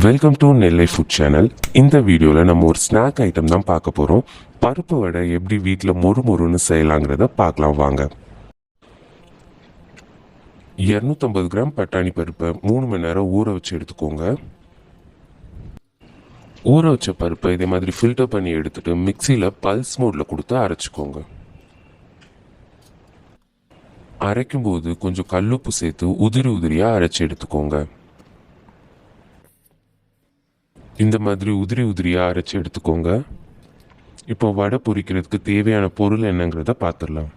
Welcome to Nellai food channel. இந்த வீடியோவில் நம்ம ஒரு ஸ்நாக் ஐட்டம் தான் பார்க்க போகிறோம். பருப்பு வடை எப்படி வீட்டில் மொறுன்னு செய்யலாங்கிறத பார்க்கலாம் வாங்க. 250 கிராம் பட்டாணி பருப்பை 3 மணி நேரம் ஊற வச்சு எடுத்துக்கோங்க. ஊற வச்ச பருப்பை இதே மாதிரி ஃபில்டர் பண்ணி எடுத்துகிட்டு மிக்சியில் பல்ஸ் மோடில் கொடுத்து அரைச்சிக்கோங்க. அரைக்கும்போது கொஞ்சம் கல்லுப்பு சேர்த்து உதிரியாக அரைச்சி எடுத்துக்கோங்க. இந்த மாதிரி உதிரியாக அரைச்சி எடுத்துக்கோங்க. இப்போ வடை பொரிக்கிறதுக்கு தேவையான பொருள் என்னங்கிறத பார்த்துடலாம்.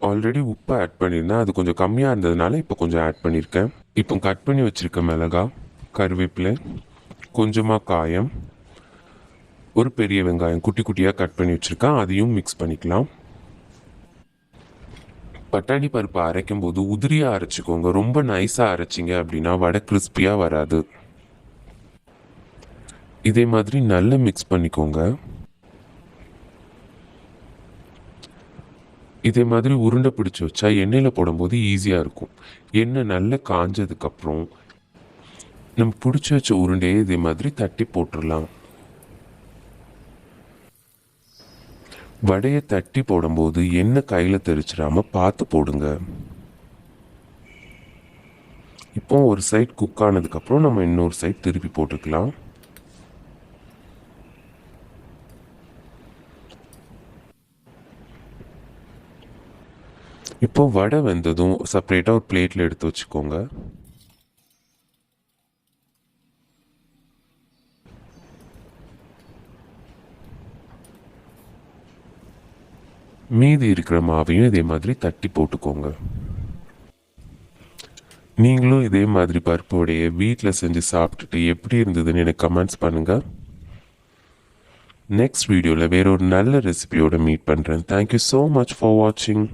ஆல்ரெடி உப்பை ஆட் பண்ணியிருந்தேன், அது கொஞ்சம் கம்மியாக இருந்ததுனால இப்போ கொஞ்சம் ஆட் பண்ணியிருக்கேன். இப்போ கட் பண்ணி வச்சுருக்க மிளகாய், கருவேப்பிலை, கொஞ்சமாக காயம், ஒரு பெரிய வெங்காயம் குட்டியாக கட் பண்ணி வச்சுருக்கேன், அதையும் மிக்ஸ் பண்ணிக்கலாம். பட்டாணி பருப்பை அரைக்கும் போது உதிரியாக அரைச்சிக்கோங்க. ரொம்ப நைஸாக அரைச்சிங்க அப்படின்னா வடை கிறிஸ்பியாக வராது. இதே மாதிரி நல்லா மிக்ஸ் பண்ணிக்கோங்க. இதே மாதிரி உருண்டை பிடிச்சி வச்சா எண்ணெயில் போடும்போது ஈஸியாக இருக்கும். எண்ணெய் நல்லா காஞ்சதுக்கப்புறம் நம்ம பிடிச்சி வச்ச உருண்டையே இதே மாதிரி தட்டி போட்டுடலாம். வடையை தட்டி போடும்போது எண்ணெய் கையில் தெரிச்சிடாமல் பார்த்து போடுங்க. இப்போ ஒரு சைட் குக் ஆனதுக்கப்புறம் நம்ம இன்னொரு சைட் திருப்பி போட்டுக்கலாம். இப்போ வடை வெந்ததும் செப்பரேட்டாக ஒரு பிளேட்டில் எடுத்து வச்சுக்கோங்க. மீதி இருக்கிற மாவையும் இதே மாதிரி தட்டி போட்டுக்கோங்க. நீங்களும் இதே மாதிரி பருப்பு வடையை வீட்டில் செஞ்சு சாப்பிட்டுட்டு எப்படி இருந்ததுன்னு எனக்கு கமெண்ட்ஸ் பண்ணுங்கள். நெக்ஸ்ட் வீடியோவில் வேற ஒரு நல்ல ரெசிபியோட மீட் பண்ணுறேன். தேங்க்யூ ஸோ மச் ஃபார் வாட்சிங்.